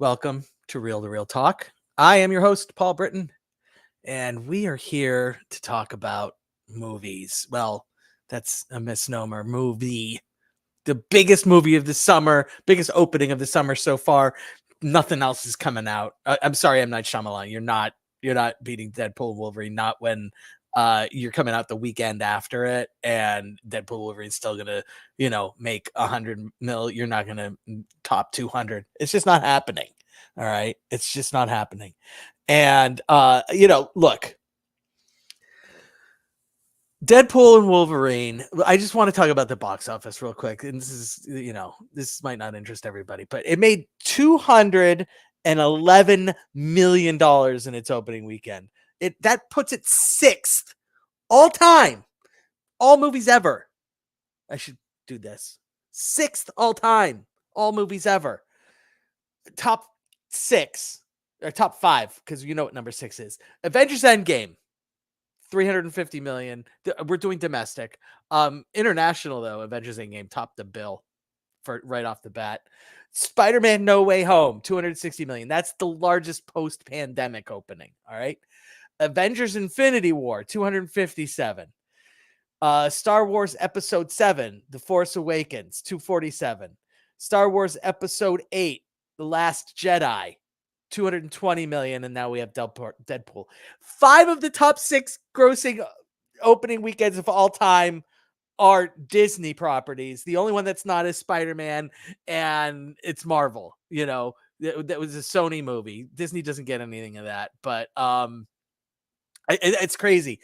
Welcome to Real Talk. I am your host, Paul Britton, and we are here to talk about movies. Well, that's a misnomer. Movie. The biggest movie of the summer, biggest opening of the summer so far. Nothing else is coming out. I'm sorry, M. Night Shyamalan. You're not beating Deadpool and Wolverine, not when you're coming out the weekend after it, and Deadpool Wolverine's still gonna, make 100 mil. You're not gonna top 200. It's just not happening. All right, it's just not happening. And look, Deadpool and Wolverine. I just want to talk about the box office real quick. And this might not interest everybody, but it made $211 million in its opening weekend. That puts it sixth all time, all movies ever. I should do this. Sixth all time, all movies ever. Top six or top five, because you know what number six is. Avengers Endgame. 350 million. We're doing domestic. International though, Avengers Endgame topped the bill for right off the bat. Spider-Man No Way Home, 260 million. That's the largest post-pandemic opening. All right. Avengers Infinity War, 257. Star Wars Episode 7, The Force Awakens, 247. Star Wars Episode 8, The Last Jedi, 220 million, and now we have Deadpool. 5 of the top 6 grossing opening weekends of all time are Disney properties. The only one that's not is Spider-Man, and it's Marvel. That was a Sony movie. Disney doesn't get anything of that, but it's crazy.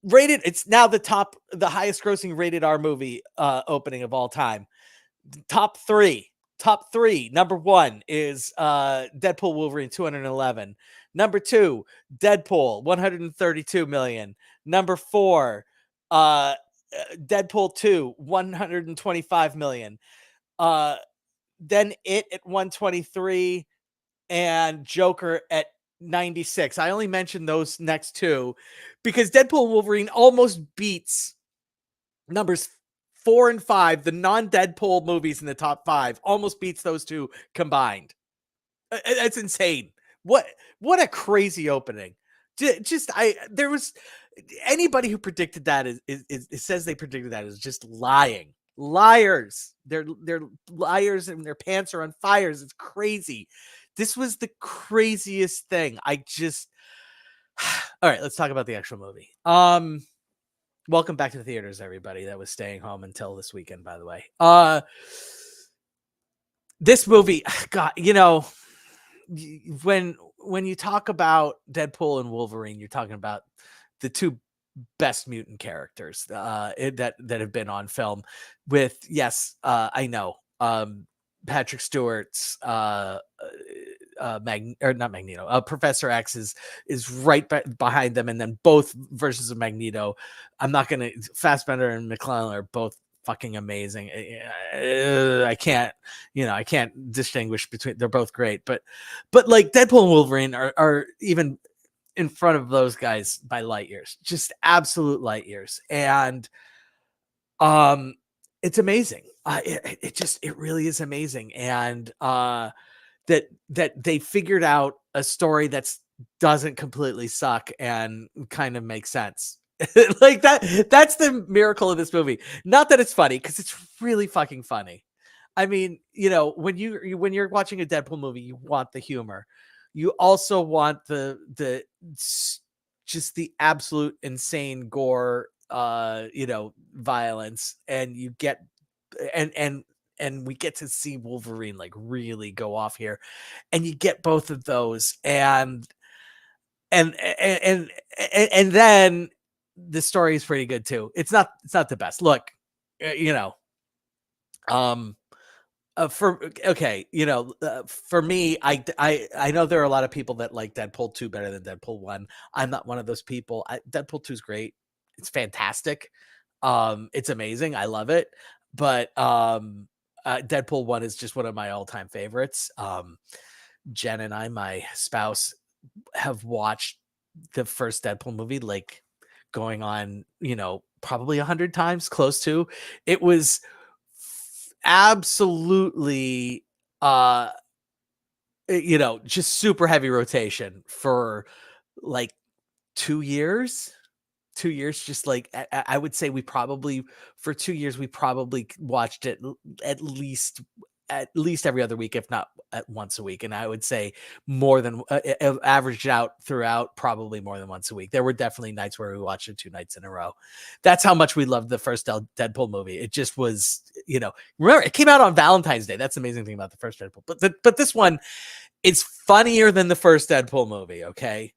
Rated, it's now the highest grossing rated R movie opening of all time. Top three. Number one is Deadpool Wolverine, 211. Number two, Deadpool, 132 million. Number four, Deadpool 2, 125 million. Then It at 123 and Joker at 96. I only mentioned those next two because Deadpool Wolverine almost beats numbers 4 and 5, the non-Deadpool movies in the top 5, almost beats those two combined. That's insane. What a crazy opening. There was anybody who predicted that it says they predicted that is just lying. Liars. They're liars and their pants are on fires. It's crazy. This was the craziest thing. All right, let's talk about the actual movie. Welcome back to the theaters, everybody that was staying home until this weekend, by the way. This movie, God, when you talk about Deadpool and Wolverine, you're talking about the two best mutant characters that have been on film with, yes, I know, Patrick Stewart's not Magneto. Professor X is right behind them, and then both versions of Magneto. I'm not gonna. Fassbender and McClellan are both fucking amazing. I can't distinguish between. They're both great, but like Deadpool and Wolverine are even in front of those guys by light years, just absolute light years, and it's amazing. It really is amazing, and that they figured out a story that's doesn't completely suck and kind of makes sense. Like that's the miracle of this movie. Not that it's funny, because it's really fucking funny. I mean, when you're watching a Deadpool movie, you want the humor. You also want the just the absolute insane gore, violence, and you get and we get to see Wolverine like really go off here, and you get both of those, and then the story is pretty good too. It's not the best. Look, for me, I know there are a lot of people that like Deadpool 2 better than Deadpool 1. I'm not one of those people. Deadpool 2 is great. It's fantastic. It's amazing. I love it. But Deadpool 1 is just one of my all-time favorites. Jen and I, my spouse, have watched the first Deadpool movie like going on, probably 100 times, close to. It was absolutely just super heavy rotation for like 2 years. 2 years, just like I would say we probably for 2 years we probably watched it at least every other week, if not at once a week. And I would say more than averaged out throughout, probably more than once a week. There were definitely nights where we watched it 2 nights in a row. That's how much we loved the first Deadpool movie. It just was, remember it came out on Valentine's Day. That's the amazing thing about the first Deadpool. But this one is funnier than the first Deadpool movie. Okay.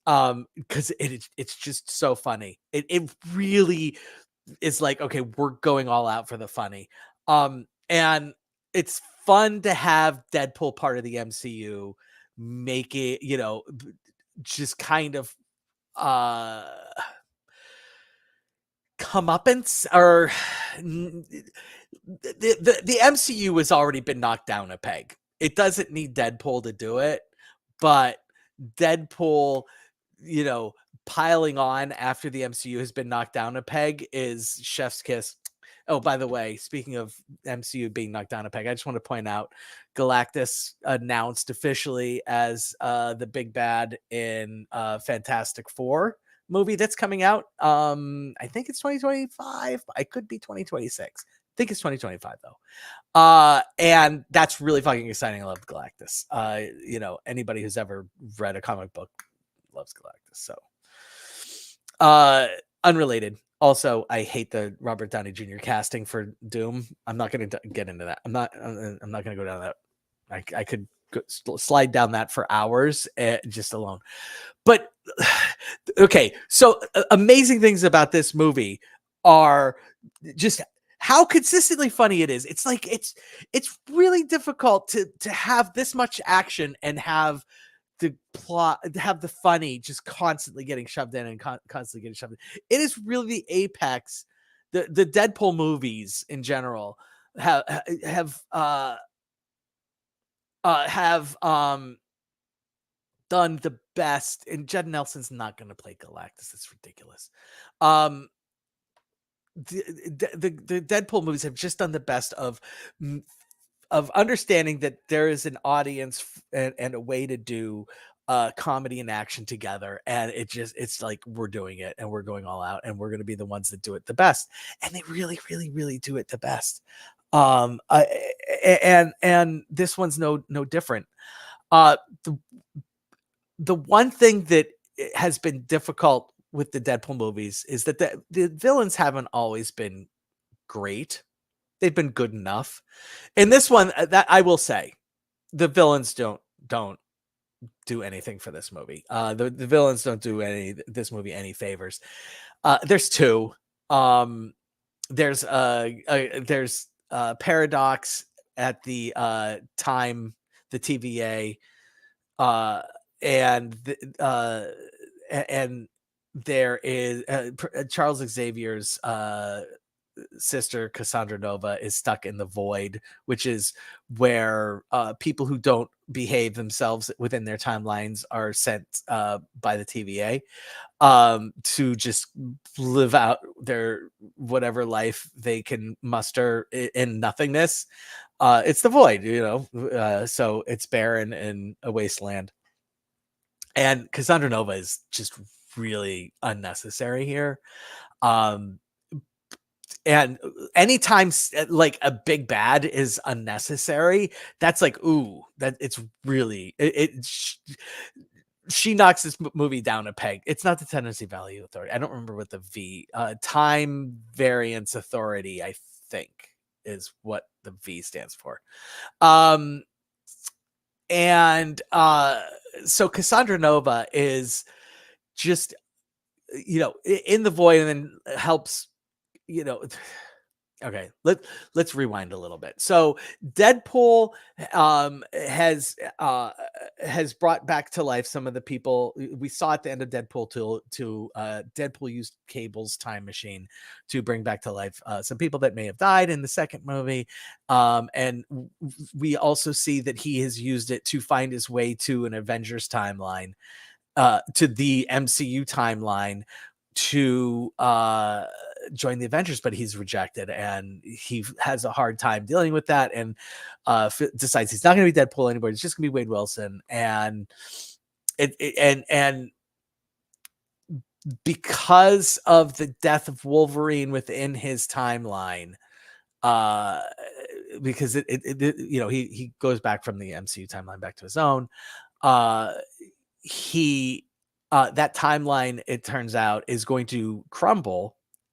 Because it's just so funny. It really is like, okay, we're going all out for the funny. And it's fun to have Deadpool part of the MCU make it, just kind of uh comeuppance or the MCU has already been knocked down a peg. It doesn't need Deadpool to do it, but Deadpool, you know, piling on after the MCU has been knocked down a peg is chef's kiss. Oh, by the way, speaking of MCU being knocked down a peg, I just want to point out Galactus announced officially as the big bad in Fantastic Four movie that's coming out. I think it's 2025. I could be 2026. I think it's 2025 though. And that's really fucking exciting. I love Galactus. Anybody who's ever read a comic book loves Galactus. So unrelated. Also, I hate the Robert Downey Jr. casting for Doom. I'm not going to get into that. I'm not going to go down that. I could slide down that for hours just alone. But okay, so amazing things about this movie are just how consistently funny it is. It's like it's really difficult to have this much action and have the plot, have the funny just constantly getting shoved in and constantly getting shoved in. It is really the apex. The Deadpool movies in general have done the best, and Judd Nelson's not going to play Galactus. It's ridiculous. The Deadpool movies have just done the best of understanding that there is an audience and a way to do comedy and action together, and it's like we're doing it and we're going all out and we're going to be the ones that do it the best, and they really really really do it the best. And this one's no different. The one thing that has been difficult with the Deadpool movies is that the villains haven't always been great. They've been good enough. In this one, that I will say, the villains don't do anything for this movie. The villains don't do this movie any favors. There's two. There's Paradox at the time, the TVA, and there is Charles Xavier's sister Cassandra Nova is stuck in the void, which is where people who don't behave themselves within their timelines are sent by the TVA to just live out their whatever life they can muster in nothingness. It's the void, so it's barren and a wasteland. And Cassandra Nova is just really unnecessary here. And anytime like a big bad is unnecessary, that's like, ooh, that it's really she knocks this movie down a peg. It's not the Tennessee Valley Authority. I don't remember what the Time Variance Authority, I think, is what the V stands for. So Cassandra Nova is just, in the void and then helps, okay, let's rewind a little bit. So Deadpool has brought back to life some of the people we saw at the end of Deadpool to Deadpool used Cable's time machine to bring back to life some people that may have died in the second movie. And we also see that he has used it to find his way to an Avengers timeline, to the MCU timeline, to join the Avengers, but he's rejected, and he has a hard time dealing with that, and decides he's not going to be Deadpool anymore. It's just going to be Wade Wilson, and and because of the death of Wolverine within his timeline, uh because he goes back from the MCU timeline back to his own, uh he that timeline, it turns out, is going to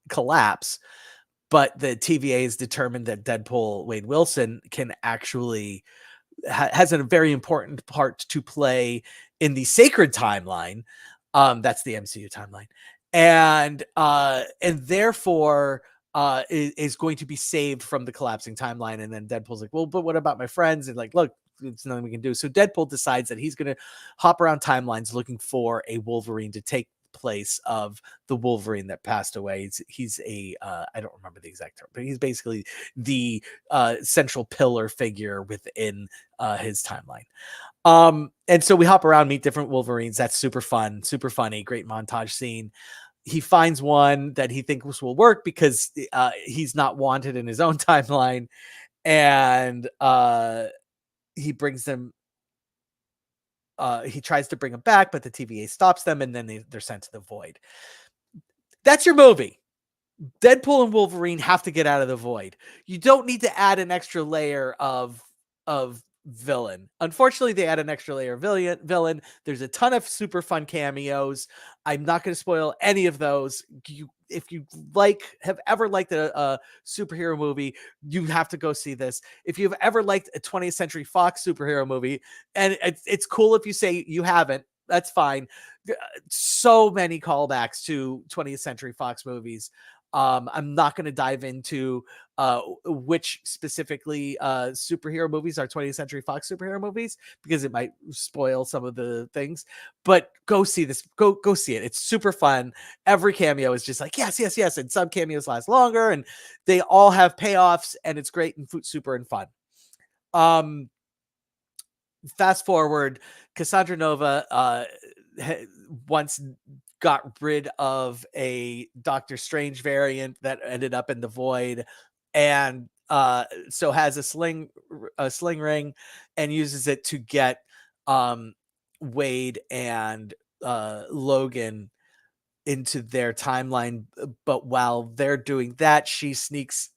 collapse, but the TVA is determined that Deadpool Wade Wilson can actually has a very important part to play in the sacred timeline. That's the MCU timeline, and therefore is going to be saved from the collapsing timeline. And then Deadpool's like, well, but what about my friends? And like, look, there's nothing we can do. So Deadpool decides that he's going to hop around timelines looking for a Wolverine to take place of the Wolverine that passed away. He's a I don't remember the exact term, but he's basically the central pillar figure within his timeline. And so we hop around, meet different Wolverines. That's super fun, super funny, great montage scene. He finds one that he thinks will work because he's not wanted in his own timeline, and he brings them. He tries to bring them back, but the TVA stops them, and then they're sent to the void. That's your movie. Deadpool and Wolverine have to get out of the void. You don't need to add an extra layer of villain. Unfortunately, they add an extra layer of villain. There's a ton of super fun cameos. I'm not going to spoil any of those. If you have ever liked a superhero movie, you have to go see this. If you've ever liked a 20th Century Fox superhero movie, and it's cool if you say you haven't, that's fine. So many callbacks to 20th Century Fox movies. I'm not going to dive into which specifically superhero movies are 20th Century Fox superhero movies, because it might spoil some of the things. But go see this. Go see it. It's super fun. Every cameo is just like, yes, yes, yes. And some cameos last longer, and they all have payoffs, and it's great and super and fun. Fast forward, Cassandra Nova once got rid of a Doctor Strange variant that ended up in the void, and so has a sling ring, and uses it to get Wade and Logan into their timeline. But while they're doing that, she sneaks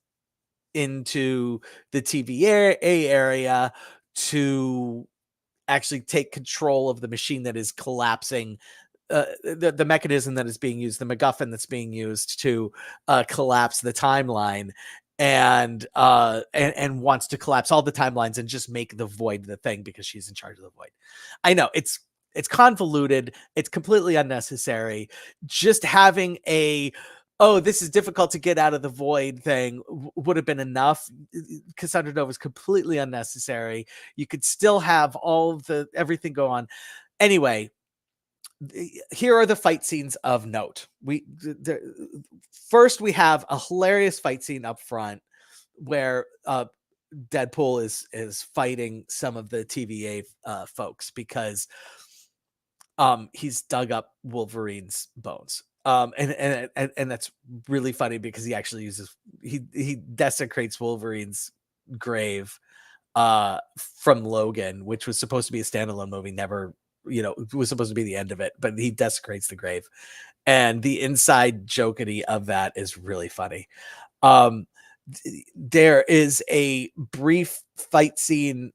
into the TVA area to actually take control of the machine that is collapsing, the mechanism that is being used, the MacGuffin that's being used to collapse the timeline, and wants to collapse all the timelines and just make the void the thing because she's in charge of the void. I know it's convoluted, it's completely unnecessary. Just having this is difficult to get out of the void thing would have been enough. Cassandra Nova is completely unnecessary. You could still have everything go on. Anyway, here are the fight scenes of note. First, we have a hilarious fight scene up front where Deadpool is fighting some of the TVA folks because he's dug up Wolverine's bones. And that's really funny because he actually he desecrates Wolverine's grave from Logan, which was supposed to be a standalone movie. Never, it was supposed to be the end of it, but he desecrates the grave. And the inside jokety of that is really funny. There is a brief fight scene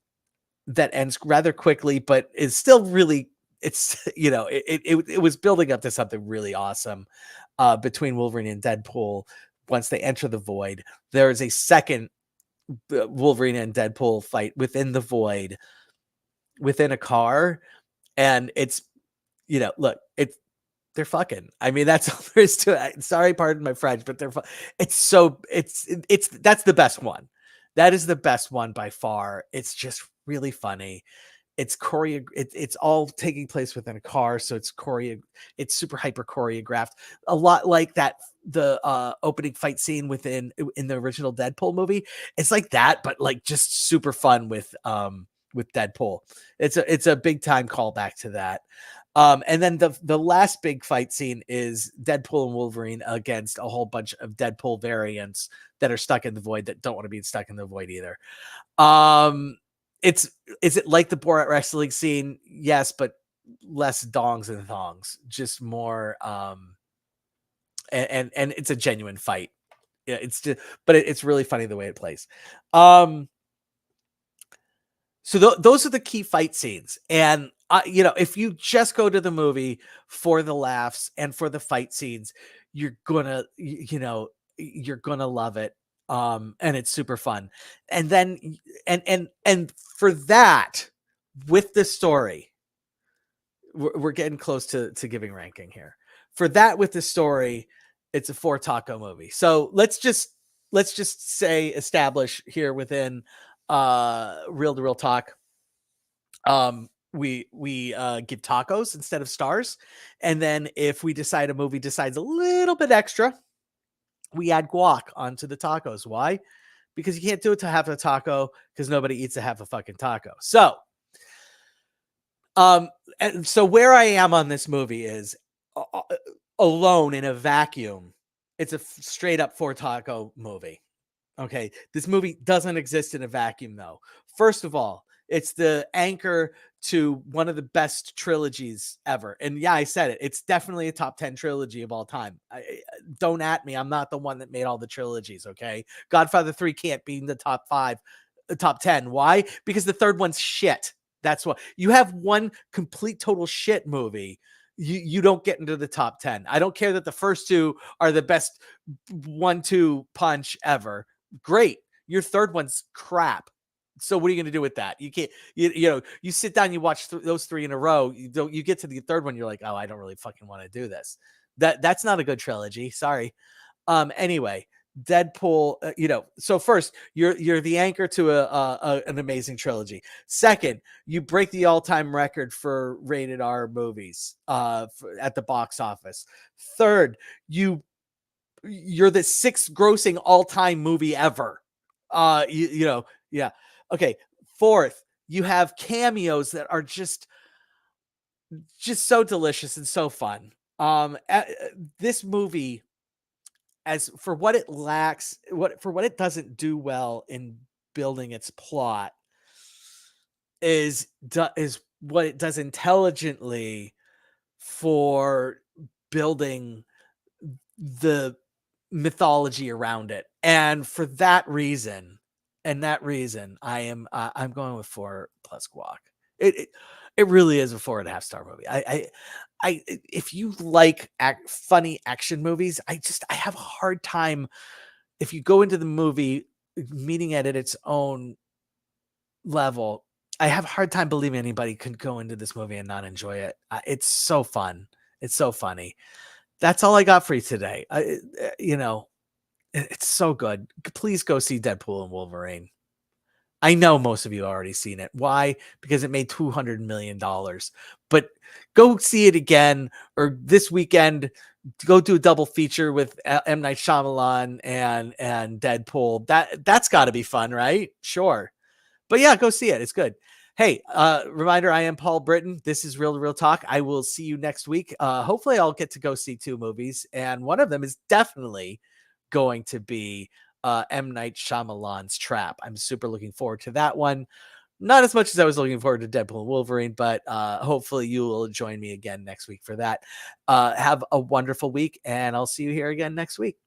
that ends rather quickly, but is still really, it was building up to something really awesome between Wolverine and Deadpool. Once they enter the void, there is a second Wolverine and Deadpool fight within the void, within a car, and it's, look, they're fucking. I mean, that's all there is to it. Sorry, pardon my French, but it's that's the best one. That is the best one by far. It's just really funny. It's it's all taking place within a car, so it's super hyper choreographed, a lot like that the opening fight scene in the original Deadpool movie. It's like that, but like just super fun with Deadpool. It's a big time callback to that. And then the last big fight scene is Deadpool and Wolverine against a whole bunch of Deadpool variants that are stuck in the void that don't want to be stuck in the void either. Um, it's is it like the Borat wrestling scene? Yes, but less dongs and thongs, just more. And it's a genuine fight. Yeah, it's just, but it's really funny the way it plays. Um, so those are the key fight scenes, and if you just go to the movie for the laughs and for the fight scenes, you're gonna, you're gonna love it. And it's super fun. And then, and for that, with the story, we're getting close to giving ranking here. For that, with the story, it's a 4 taco movie. So let's just say establish here within real to real talk, we give tacos instead of stars, and then if we decide a movie decides a little bit extra, we add guac onto the tacos. Why? Because you can't do it to half a taco, because nobody eats a half a fucking taco. So um and so where I am on this movie is, alone in a vacuum, it's a straight up 4 taco movie. Okay, this movie doesn't exist in a vacuum, though. First of all, it's the anchor to one of the best trilogies ever. And yeah, I said it. It's definitely a top 10 trilogy of all time. Don't at me. I'm not the one that made all the trilogies, okay? Godfather 3 can't be in the top 5, top 10. Why? Because the third one's shit. That's why. You have one complete total shit movie. You don't get into the top 10. I don't care that the first two are the best 1-2 punch ever. Great. Your third one's crap. So what are you going to do with that? You can't, you sit down, you watch those 3 in a row. You get to the third one, you're like, oh, I don't really fucking want to do this. That's not a good trilogy. Sorry. Anyway, Deadpool, so first, you're the anchor to an amazing trilogy. Second, you break the all-time record for rated R movies at the box office. Third, you're the 6th grossing all-time movie ever. Yeah. Okay. Fourth, you have cameos that are just so delicious and so fun. This movie, as for what it lacks, what it doesn't do well in building its plot, is what it does intelligently for building the mythology around it. And for that reason, I'm going with 4 plus guac. It really is a 4.5 star movie. If you like funny action movies, I have a hard time, if you go into the movie meaning it at its own level. I have a hard time believing anybody could go into this movie and not enjoy it. It's so fun. It's so funny. That's all I got for you today. It's so good. Please go see Deadpool and Wolverine. I know most of you already seen it. Why? Because it made $200 million. But go see it again, or this weekend, go do a double feature with M. Night Shyamalan and Deadpool. That's got to be fun, right? Sure. But yeah, go see it. It's good. Hey, reminder, I am Paul Britton. This is Real to Real Talk. I will see you next week. Hopefully I'll get to go see 2 movies, and one of them is definitely going to be M. Night Shyamalan's Trap. I'm super looking forward to that one. Not as much as I was looking forward to Deadpool and Wolverine, but hopefully you will join me again next week for that. Have a wonderful week, and I'll see you here again next week.